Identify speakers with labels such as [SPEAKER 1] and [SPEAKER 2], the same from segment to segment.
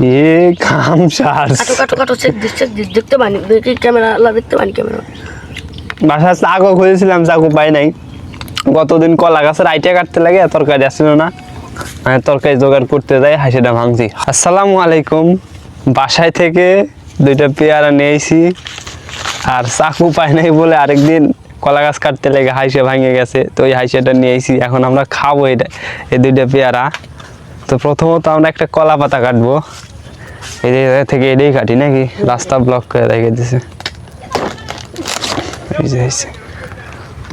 [SPEAKER 1] এ কাম সার
[SPEAKER 2] কাটো কাটো check this দেখতে পানি দেখি ক্যামেরা দেখতে পানি ক্যামেরা
[SPEAKER 1] বাসায় চাকু খুঁজেছিলাম, চাকু পাই নাই। গতদিন কলা গাছের আইটা কাটতে লাগে, তরকারি আসছিল না, তরকারি জোগাড় করতে যাই হাসিটা ভাঙছি। আসসালামু আলাইকুম। বাসায় থেকে 2টা পেয়ারা নিয়েছি, আর চাকু পাই নাই বলে আরেকদিন কলা গাছ কাটতে লেগে হাইসা ভাঙে গেছে, তো ওই হাইসাটা নিয়েছি। এখন আমরা খাবো এটা, এই 2টা পেয়ারা। তো প্রথমত আমরা একটা কলা পাতা কাটবো, এই থেকে এটাই কাটি নাকি, রাস্তা ব্লক করে রেখে দিছে।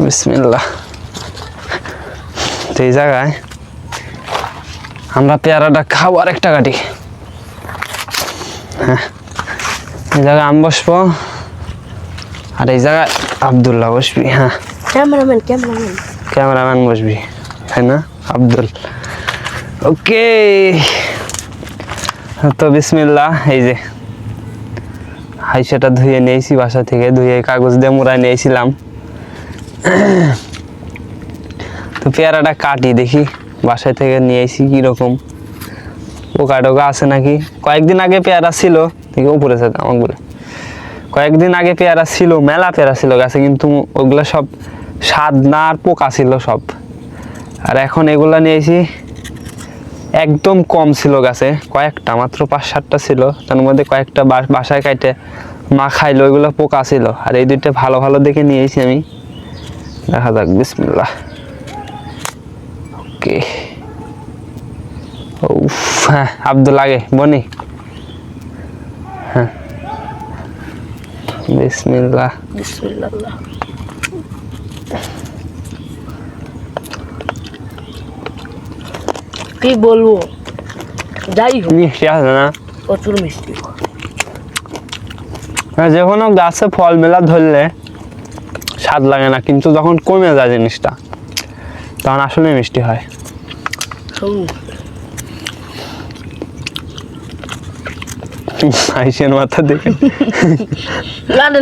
[SPEAKER 1] বিসমিল্লাহ। তো এই জায়গায় আমরা পেয়ারাটা খাবো, আর একটা কাটি। হ্যাঁ, এই জায়গায় আমি বসবো, আর এই জায়গায় আব্দুল্লাহ বসবি। হ্যাঁ, ক্যামেরাম্যান বসবি, তাই না আব্দুল? ওকে, তো বিসমিল্লাহ। এই যে হাইসাটা ধুয়ে নিয়েছি, বাসা থেকে ধুয়ে কাগজ দিয়ে মুড়ায় নিয়েছিলাম। তো পেয়ারাটা কাটি দেখি, বাসায় থেকে নিয়েছি কিরকম পোকা টোকা আছে নাকি। কয়েকদিন আগে পেয়ারা ছিল, দেখি উপরে আমাকে বলে, কয়েকদিন আগে পেয়ারা ছিল, মেলা পেয়ারা ছিল গাছে, কিন্তু ওগুলো সব স্বাদ না, আর পোকা ছিল সব। আর এখন এগুলা নিয়েছি, একদম কম ছিল গাছে, কয়েকটা মাত্র 5-7টা ছিল, তার মধ্যে কয়েকটা বাসায় কাটে মা খাইলো, ওইগুলো পোকা ছিল। আর এই 2টা ভালো ভালো দেখে নিয়েছি আমি, দেখা যাক। বিসমিল্লাহ। ওকে, হ্যাঁ আব্দুল আগে বনি। হ্যাঁ, বিসমিল্লাহ।
[SPEAKER 2] বিসমিল্লাহ। কি বলবো, যাই হোক
[SPEAKER 1] মিষ্টি আছে না,
[SPEAKER 2] প্রচুর মিষ্টি।
[SPEAKER 1] যে কোনো গাছে ফল মেলা ধরলে স্বাদ লাগে না, কিন্তু যখন কমে যায় জিনিসটা, তখন আসলে মিষ্টি হয়। আইসেন মাথা দেখে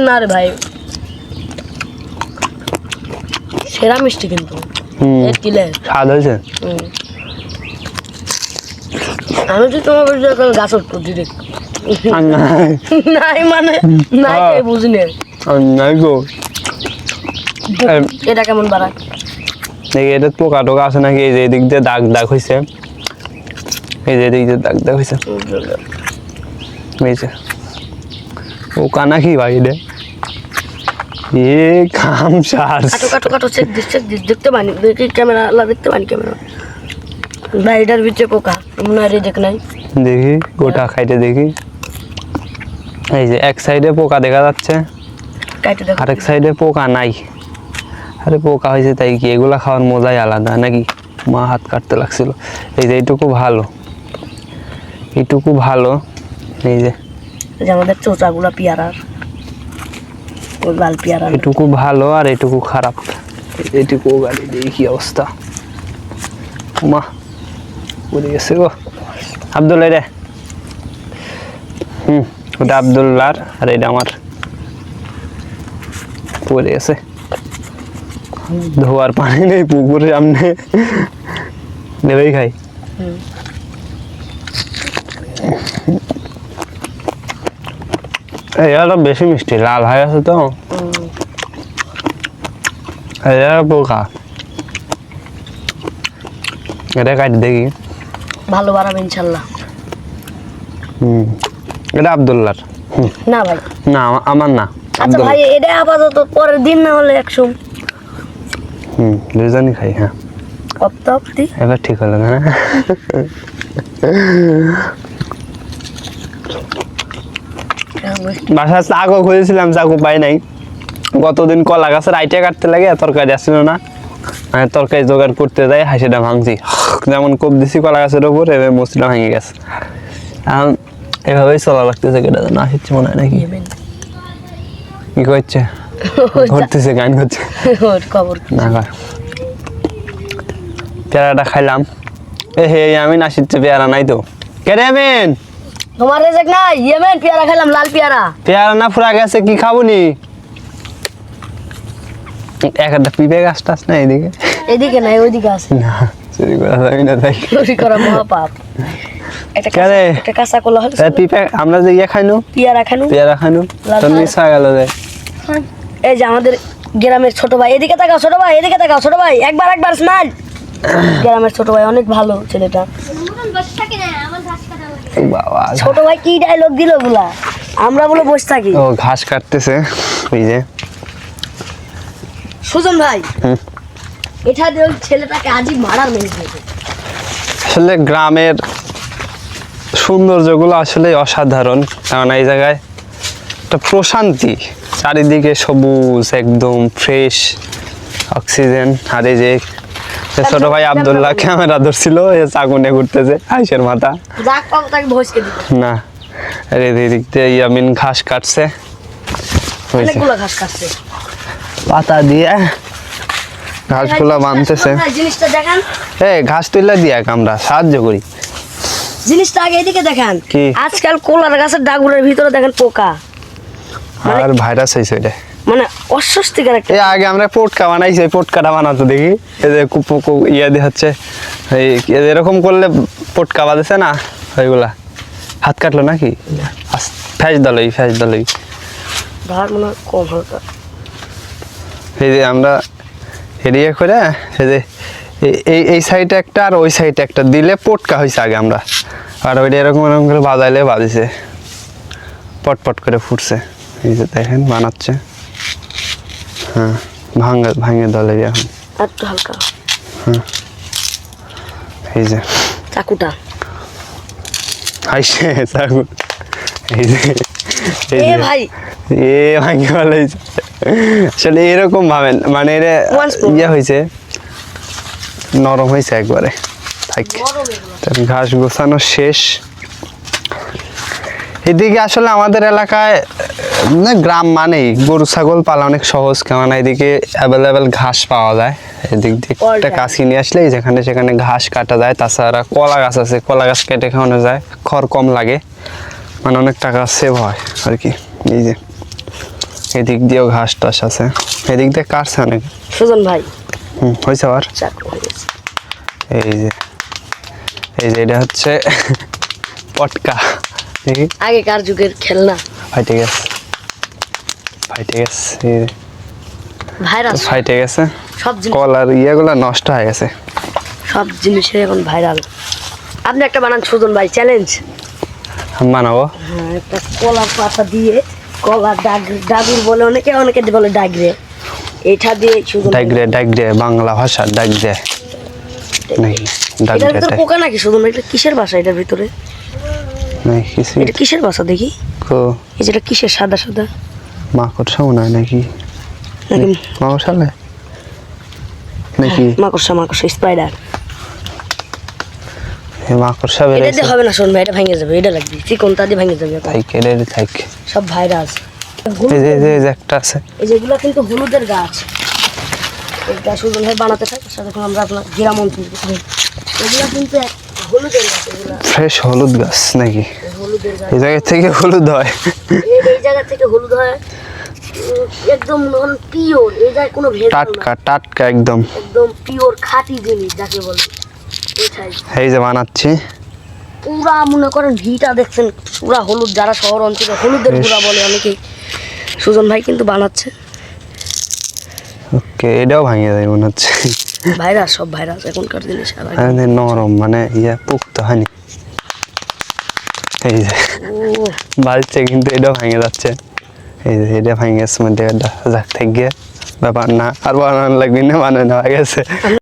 [SPEAKER 2] না রে ভাই, সেরা মিষ্টি কিন্তু।
[SPEAKER 1] স্বাদ হয়েছে।
[SPEAKER 2] আমি তো তোমার গাছ উঠবো ডিরেক্ট, নাই মানে নাই, বুঝি
[SPEAKER 1] নাই গো।
[SPEAKER 2] এটা কেমন বাড়া
[SPEAKER 1] দেখি এটা পোকা টোকা আছে নাকি। এই যে এদিক দিয়ে দাগ দাগ হয়েছে, এই যে এদিক দিয়ে দাগ দাগ হয়েছে, বুঝছে পোকা নাকি ভাই? রে এ কাম সার
[SPEAKER 2] কাটো চেক দিস দেখতে পানি দেখি ক্যামেরা দেখতে পানি ক্যামেরা ভাই, এটার ভিতরে পোকা মনে হয় দেখ নাই।
[SPEAKER 1] দেখি গোটা খাইতে দেখি, এই যে এক সাইডে পোকা দেখা যাচ্ছে, আরেক সাইডে পোকা নাই। আরে পোকা হয়েছে তাই কি, এগুলা খাওয়ার মজাই আলাদা নাকি। মা হাত কাটতে লাগছিল। এই যে এইটুকু ভালো, এইটুকু ভালো। এই যে
[SPEAKER 2] আমাদের চোচাগুলা পেয়ারার, লাল পেয়ারা,
[SPEAKER 1] এটুকু ভালো আর এটুকু খারাপ। এইটুকু গাড়ি দেখি কি অবস্থা, মা পড়ে গেছে গো। আব্দুল রে, ওটা আব্দুল্লাহর, আর এটা আমার। পড়ে গেছে, ধোয়ার পানি নেই পুকুরের সামনে, নেবেই খাই। এটা বেশি মিষ্টি, লাল হয়ে আছে তো, এটা পোকা। এটা কাটি দেখি,
[SPEAKER 2] ভালো বাড়াবে ইনশাল্লাহ।
[SPEAKER 1] এটা আব্দুল্লাহর
[SPEAKER 2] না ভাই,
[SPEAKER 1] না আমার না।
[SPEAKER 2] আচ্ছা ভাই, এটা আপাতত পরের দিন না হলে 100
[SPEAKER 1] দুজনই খাই। হ্যাঁ, এবার ঠিক হলো না। বাসায় চাকু খুঁজেছিলাম, চাকু পাই নাই। গতদিন কলা গাছের আইটা কাটতে লাগে, তরকারি আসছিল না, তরকারি জোগাড় করতে যাই হাসিটা ভাঙছি। যেমন কোপ দিছি কলা গাছের ওপর, এবার মসজিদটা ভেঙে গেছে। এখন এভাবেই চলা লাগতেছে, কেটে না আসছে মনে হয় নাকি। কি করছে, ঘুরতেছে, গান করছে না। পেয়ারাটা খাইলাম। হে আমি নাসিচ্ছে, পেয়ারা নাই তো। কেরে আমিন,
[SPEAKER 2] তোমার রেজেক নাই? ইয়েমেন পেয়ারা খেলাম, লাল পেয়ারা।
[SPEAKER 1] পেয়ারা না ফুরা গেছে, কি খাবো নি? একটা পিঁপে গাছ টাছ না এদিকে?
[SPEAKER 2] এদিকে নাই, ওইদিকে আছে।
[SPEAKER 1] না, চুরি করা যাবে না, তাই
[SPEAKER 2] চুরি করা মহাপাপ।
[SPEAKER 1] কেরে?
[SPEAKER 2] একটা কাঁচা কলা হলে
[SPEAKER 1] পিপে আমরা যে ইয়ে খাইনু
[SPEAKER 2] পেয়ারা খানু
[SPEAKER 1] তো মিস হয়ে গেল রে।
[SPEAKER 2] এই যে আমাদের গ্রামের ছোট ভাই, এদিকে তাকাও ছোট ভাই, এদিকে তাকাও ছোট ভাই, একবার স্মাইল। গ্রামের ছোট ভাই অনেক ভালো ছেলেটা।
[SPEAKER 1] বাবা
[SPEAKER 2] ছোট ভাই কি ডায়লগ দিল গুলা, আমরা বলে বসে থাকি।
[SPEAKER 1] ও ঘাস কাটতেছে ওই যে।
[SPEAKER 2] সুজন ভাই
[SPEAKER 1] হুম।
[SPEAKER 2] এটা দিয়ে ওই ছেলেটাকে আজই মারার মেরে দিয়েছে।
[SPEAKER 1] আসলে গ্রামের সৌন্দর্যগুলো আসলে অসাধারণ, কারণ এই জায়গায় একটা প্রশান্তি, চারিদিকে সবুজ একদম ফ্রেশ অক্সিজেন। আর এই যে ছোট ভাই আব্দুল্লাহ ক্যামেরা ধরছিল, এ চাকুনে ঘুরতেছে আইসের মাথা
[SPEAKER 2] যাক পাবো তাকে ভসকে দিবে।
[SPEAKER 1] না। আর এদিক দিয়ে ইয়ামিন ঘাস কাটছে,
[SPEAKER 2] অনেকগুলো ঘাস কাটছে
[SPEAKER 1] পাতা দিয়ে ঘাসগুলো বাঁধতেছে।
[SPEAKER 2] সুজন ভাই, জিনিসটা দেখান,
[SPEAKER 1] ঘাস তুলে দিয়ে আমরা সাহায্য করি।
[SPEAKER 2] জিনিসটা আগে এদিকে দেখান।
[SPEAKER 1] কি?
[SPEAKER 2] আজকাল কলার গাছের ডাগুরের ভিতরে দেখেন পোকা,
[SPEAKER 1] আর ভাইরাস হয়েছে এটা।
[SPEAKER 2] মানে অস্বস্তিকর একটা।
[SPEAKER 1] আগে আমরা পটকা বানাইছি, ওই পটকাটা বানাতো দেখি এই যে ইয়ে দিয়ে হচ্ছে এই এরকম করলে পটকা বাঁধেছে না ওইগুলা। হাত কাটলো নাকি? ফ্যাস দলই
[SPEAKER 2] ধার মনে হয় কম হালকা।
[SPEAKER 1] এই যে আমরা এরিয়া করে এই যে এই সাইডে একটা আর ওই সাইডে একটা দিলে পটকা হয়েছে আগে আমরা, আর ওইটা এরকম করে বাজাইলে বাঁধিছে, পটপট করে ফুটছে। এই যে দেখেন বানাচ্ছে। হ্যাঁ ভাঙে দলে এখন
[SPEAKER 2] একটু হালকা
[SPEAKER 1] এই যে
[SPEAKER 2] চাকুটা।
[SPEAKER 1] আইসে চাকু এই যে
[SPEAKER 2] এ ভাই
[SPEAKER 1] ভাঙে ভালো হয়েছে। আসলে এরকম ভাবেন মানে এটা ইয়ে হয়েছে, নরম হয়েছে একবারে। ঘাস গোছানো শেষ। এদিকে আসলে আমাদের এলাকায় গ্রাম মানেই গরু ছাগল পালা অনেক সহজ, কেননা এদিকে অ্যাভেলেবেল ঘাস পাওয়া যায়। এদিক দিয়ে একটা কাছি নিয়ে আসলেই যেখানে সেখানে ঘাস কাটা যায়। তাছাড়া কলা গাছ আছে, কলা গাছ কেটে খাওয়ানো যায়, খড় কম লাগে, মানে অনেক টাকা সেভ হয় আর কি। এই যে এদিক দিয়েও ঘাস টাস আছে, এদিক দিয়ে কাটছে অনেক।
[SPEAKER 2] সুজন ভাই
[SPEAKER 1] হয়েছে আবার।
[SPEAKER 2] চাকু হয়ে গেছে।
[SPEAKER 1] এই যে এটা হচ্ছে পটকা, দেখি
[SPEAKER 2] আগেকার যুগের খেলনা।
[SPEAKER 1] ফাইটে গেছে
[SPEAKER 2] ভাইরাস
[SPEAKER 1] ফাইটে গেছে।
[SPEAKER 2] সব জিনিস,
[SPEAKER 1] কলার ইয়েগুলো নষ্ট হয়ে গেছে।
[SPEAKER 2] সব জিনিসের এখন ভাইরাল। আপনি একটা বানান সুজন ভাই, চ্যালেঞ্জ।
[SPEAKER 1] আমি বানাবো।
[SPEAKER 2] হ্যাঁ, একটা কলার পাতা দিয়ে, কলার ডাগুর বলে অনেকে বলে ডাগরে, এটা দিয়ে সুজন ভাই।
[SPEAKER 1] ডাগরে বাংলা ভাষা ডাগরে নাকি?
[SPEAKER 2] এটার ভিতরে পোকা নাকি সুজন ভাই? এটা কিসের বাসা এটার ভিতরে? এটা কিসের বাসা দেখি? এই যেটা কিসের সাদা সাদা?
[SPEAKER 1] মাকড়সা মনে হয় নাকি? মাকড়সা নাকি?
[SPEAKER 2] মাকড়সা স্পাইডার।
[SPEAKER 1] মাকড়সা
[SPEAKER 2] এটা
[SPEAKER 1] বেরিয়েছে।
[SPEAKER 2] দিয়ে হবে না সুজন ভাই, এটা ভেঙে যাবে, এটা লাগবে চিকনটা দিয়ে ভেঙে যাবে।
[SPEAKER 1] থাক
[SPEAKER 2] সব ভাইরাস।
[SPEAKER 1] এই যে একটা আছে,
[SPEAKER 2] এই যেগুলো কিন্তু হলুদের গাছ। এটা সুজন ভাই বানাতে থাকে, সাথে আমরা আপনার গ্রাম অঞ্চল এগুলো কিন্তু হলুদের গাছ। এগুলো
[SPEAKER 1] ফ্রেশ হলুদ গাছ নাকি?
[SPEAKER 2] হলুদের গাছ,
[SPEAKER 1] এই জায়গা থেকে হলুদ হয়।
[SPEAKER 2] এই জায়গা থেকে হলুদ হয়, একদম পিওর। এই জায়গায় কোনো ভেজাল না,
[SPEAKER 1] টাটকা একদম
[SPEAKER 2] পিওর খাঁটি জিনিস যাকে বলে। এটাই
[SPEAKER 1] এই যে বানাচ্ছি।
[SPEAKER 2] পুরা মনে করেন ভিটা দেখছেন পুরা হলুদ, যারা শহর অঞ্চলে হলুদের গুঁড়া বলে অনেকেই। সুজন ভাই কিন্তু বানাচ্ছে।
[SPEAKER 1] ওকে, এটাও ভাঙিয়ে যায় মনে হচ্ছে।
[SPEAKER 2] ভাইরাস, সব ভাইরাস এখনকার জিনিস।
[SPEAKER 1] নরম মানে পুক্ত হয়নি। এই যে বাজছে কিন্তু এটাও ভেঙে যাচ্ছে। এই যে এটা ভেঙে গেছে, মধ্যে থেকে ব্যাপার না, আর বানানো লাগবে না, বানানো হয়ে গেছে।